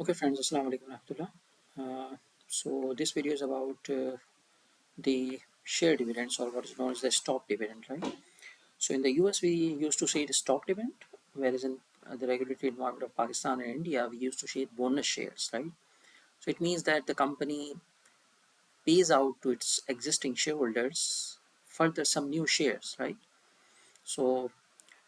Okay, friends, Assalamu alaikum warahmatullah. So this video is about the share dividends, or what is known as the stock dividend, right? So in the US, we used to say the stock dividend, whereas in the regulatory environment of Pakistan and India, we used to say bonus shares, right? So it means that the company pays out to its existing shareholders further some new shares, right? So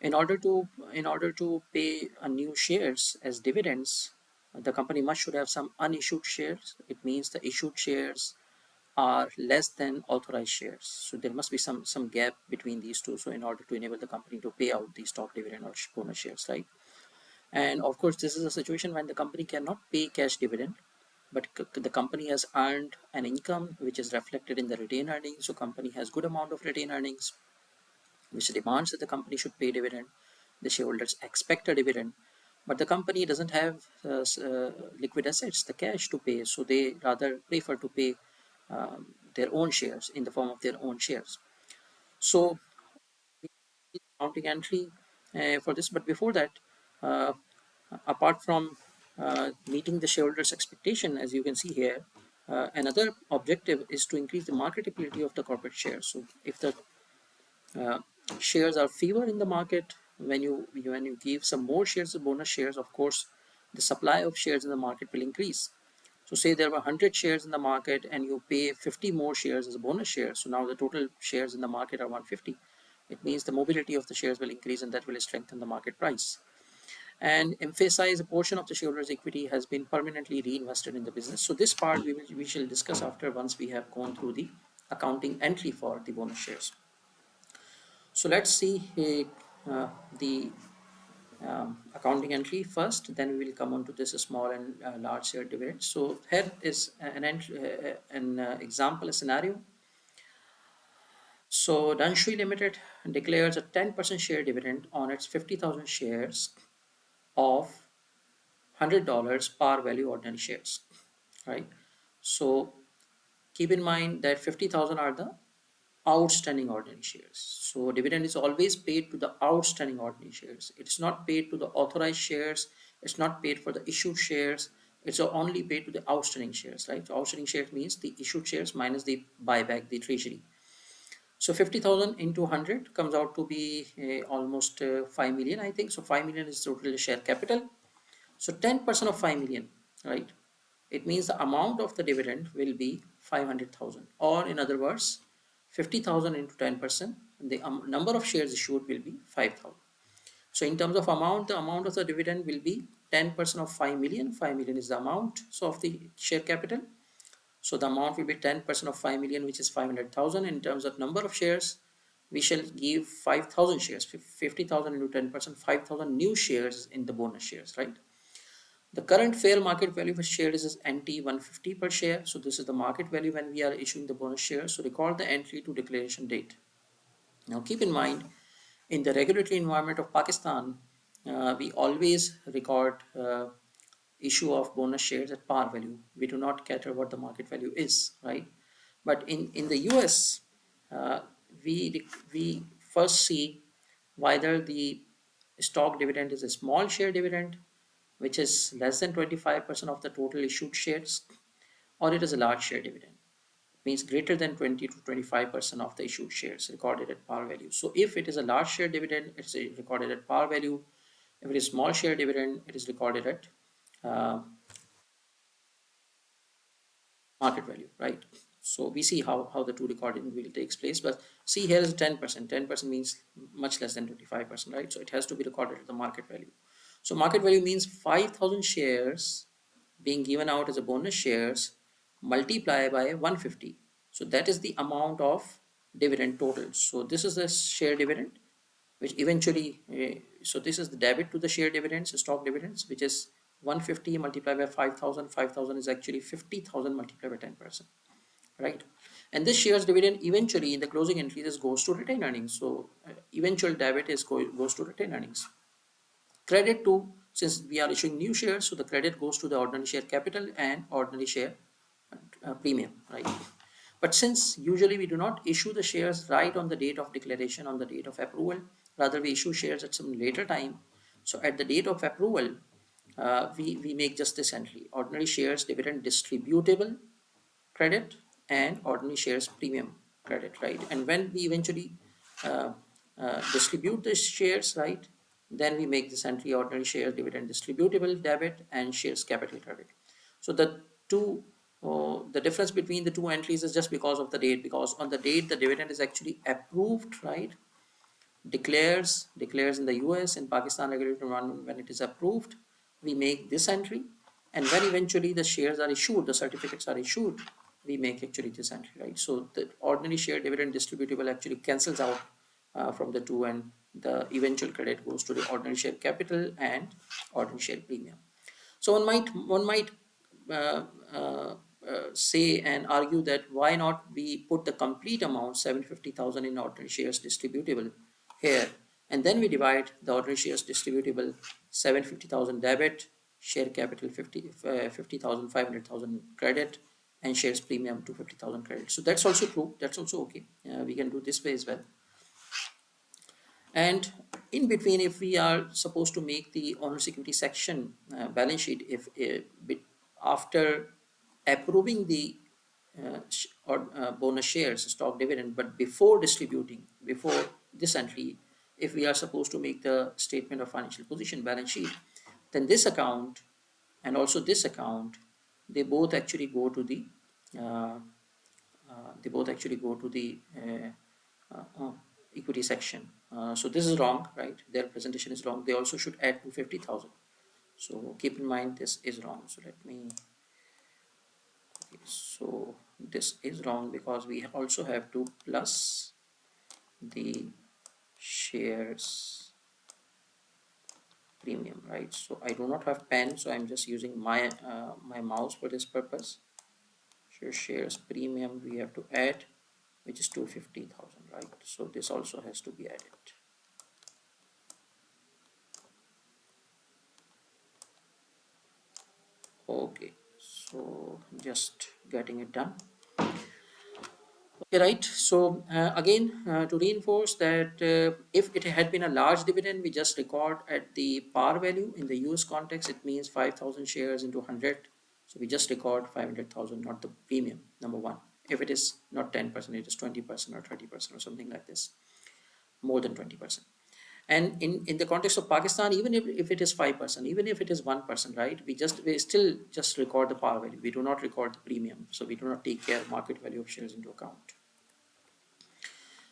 in order to pay a new shares as dividends, the company must should have some unissued shares. It means the issued shares are less than authorized shares. So there must be some gap between these two. So in order to enable the company to pay out the stock dividend or bonus shares, right? And of course, this is a situation when the company cannot pay cash dividend, but the company has earned an income which is reflected in the retained earnings. So company has good amount of retained earnings which demands that the company should pay dividend. The shareholders expect a dividend, but the company doesn't have liquid assets, the cash to pay, so they rather prefer to pay their own shares in the form of their own shares. So, accounting entry for this, but before that, uh, apart from meeting the shareholders' expectation, as you can see here, another objective is to increase the marketability of the corporate shares. So, if the uh, shares are fewer in the market, when you give some more shares as bonus shares, of course the supply of shares in the market will increase. So say there were 100 shares in the market and you pay 50 more shares as a bonus share, so now the total shares in the market are 150. It means the mobility of the shares will increase and that will strengthen the market price and emphasize a portion of the shareholders equity has been permanently reinvested in the business. So this part we shall discuss after once we have gone through the accounting entry for the bonus shares. So let's see the accounting entry first, then we will come on to this small and large share dividend. So here is an entry, an example, a scenario. So Danshui Limited declares a 10% share dividend on its 50,000 shares of $100 par value ordinary shares, right? So keep in mind that 50,000 are the outstanding ordinary shares. So dividend is always paid to the outstanding ordinary shares. It's not paid to the authorized shares. It's not paid for the issued shares. It's only paid to the outstanding shares, right? So outstanding shares means the issued shares minus the buyback, the treasury. So 50,000 into 100 comes out to be almost 5 million, I think. So 5 million is total share capital. So 10% of 5 million, right? It means the amount of the dividend will be 500,000, or in other words, 50,000 into 10%, the number of shares issued will be 5,000. So in terms of amount, the amount of the dividend will be 10% of 5 million. 5 million is the amount so of the share capital. So the amount will be 10% of 5 million, which is 500,000. In terms of number of shares, we shall give 5,000 shares, 50,000 into 10%, 5,000 new shares in the bonus shares, right? The current fair market value for shares is NT 150 per share. So this is the market value when we are issuing the bonus shares. So record the entry to declaration date. Now keep in mind, in the regulatory environment of Pakistan, we always record issue of bonus shares at par value. We do not cater what the market value is, right? But in the US, uh, we first see whether the stock dividend is a small share dividend, which is less than 25% of the total issued shares, or it is a large share dividend, means greater than 20 to 25% of the issued shares recorded at par value. So if it is a large share dividend, it's recorded at par value. If it is small share dividend, it is recorded at uh, market value, right? So we see how the two recording will takes place. But see, here is 10%. 10% means much less than 25%, right? So it has to be recorded at the market value. So market value means 5,000 shares being given out as a bonus shares multiply by 150. So that is the amount of dividend total. So this is the share dividend, which eventually, so this is the debit to the share dividends, stock dividends, which is 150 multiplied by 5,000. 5,000 is actually 50,000 multiplied by 10%, right? And this shares dividend eventually in the closing entry, this goes to retained earnings. So eventual debit goes to retained earnings. Credit to, since we are issuing new shares, so the credit goes to the ordinary share capital and ordinary share premium, right? But since usually we do not issue the shares right on the date of declaration, on the date of approval, rather we issue shares at some later time. So at the date of approval, we make just this entry: ordinary shares dividend distributable credit and ordinary shares premium credit, right? And when we eventually uh, distribute the shares, right, then we make this entry: ordinary shares dividend distributable debit and shares capital credit. So the difference between the two entries is just because of the date, because on the date the dividend is actually approved, right, declares in the US and Pakistan regulatory environment. When it is approved, we make this entry, and when eventually the shares are issued, the certificates are issued, we make actually this entry, right? So the ordinary share dividend distributable actually cancels out from the two, and the eventual credit goes to the ordinary share capital and ordinary share premium. So one might uh, uh, say and argue that why not we put the complete amount 750,000 in ordinary shares distributable here, and then we divide the ordinary shares distributable 750,000 debit, share capital 50,000, 500,000 credit, and shares premium 250,000 credit. So that's also true. That's also okay. We can do this way as well. And in between, if we are supposed to make the owner's equity section balance sheet, if after approving the bonus shares, stock dividend, but before distributing, before this entry, if we are supposed to make the statement of financial position balance sheet, then this account and also this account, they both actually go to the uh, equity section. So this is wrong, right? Their presentation is wrong. They also should add 250,000. So keep in mind this is wrong. So let me. Okay, so this is wrong because we also have to plus the shares premium, right? So I do not have pen, so I'm just using my mouse for this purpose. So shares premium we have to add, which is 250,000, right? So this also has to be added. Okay, so just getting it done. Okay, right. So again, to reinforce that if it had been a large dividend, we just record at the par value. In the US context, it means 5,000 shares into 100. So we just record 500,000, not the premium, number one. If it is not 10%, it is 20% or 30% or something like this, more than 20%. And in the context of Pakistan, even if it is 5%, even if it is 1%, right, we still just record the par value. We do not record the premium, so we do not take care of market value of shares into account.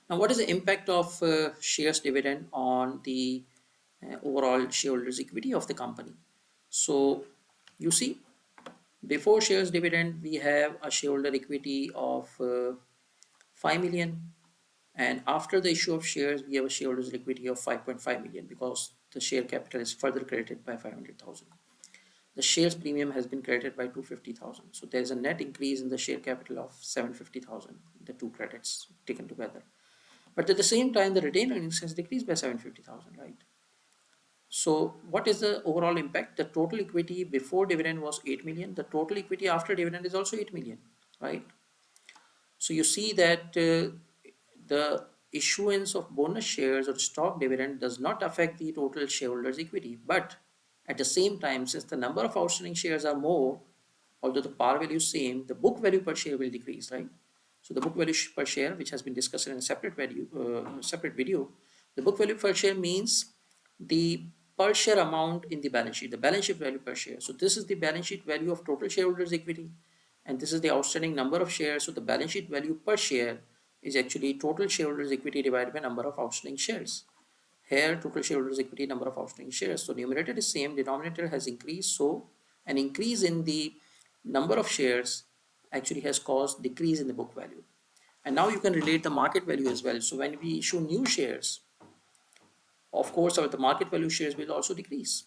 Now, what is the impact of shares dividend on the overall shareholders equity of the company? So you see, before shares dividend we have a shareholder equity of 5 million, and after the issue of shares we have a shareholders equity of 5.5 million because the share capital is further credited by 500,000. The shares premium has been credited by 250,000, so there's a net increase in the share capital of 750,000, the two credits taken together. But at the same time the retained earnings has decreased by 750,000, right? So what is the overall impact? The total equity before dividend was 8 million. The total equity after dividend is also 8 million, right? So you see that the issuance of bonus shares or stock dividend does not affect the total shareholders equity. But at the same time, since the number of outstanding shares are more, although the par value is same, the book value per share will decrease, right? So the book value per share, which has been discussed in a separate video, the book value per share means the per share amount in the balance sheet, the balance sheet value per share. So this is the balance sheet value of total shareholders equity, and this is the outstanding number of shares. So the balance sheet value per share is actually total shareholders equity divided by number of outstanding shares. Here total shareholders equity, number of outstanding shares. So numerator is same, denominator has increased. So an increase in the number of shares actually has caused decrease in the book value. And now you can relate the market value as well. So when we issue new shares, of course, the market value shares will also decrease.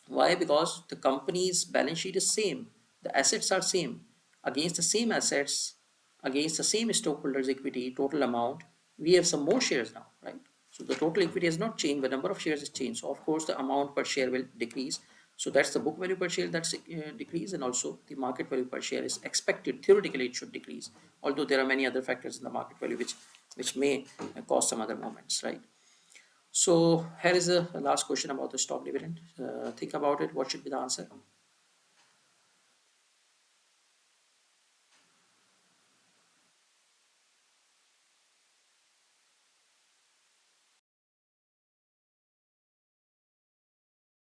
Why? Because the company's balance sheet is same, the assets are same, against the same assets, against the same stockholders equity total amount, we have some more shares now, right? So the total equity has not changed, the number of shares has changed, so of course the amount per share will decrease. So that's the book value per share that's decrease, and also the market value per share is expected, theoretically it should decrease, although there are many other factors in the market value which may cause some other moments, right? So here is the last question about the stock dividend. Think about it. What should be the answer?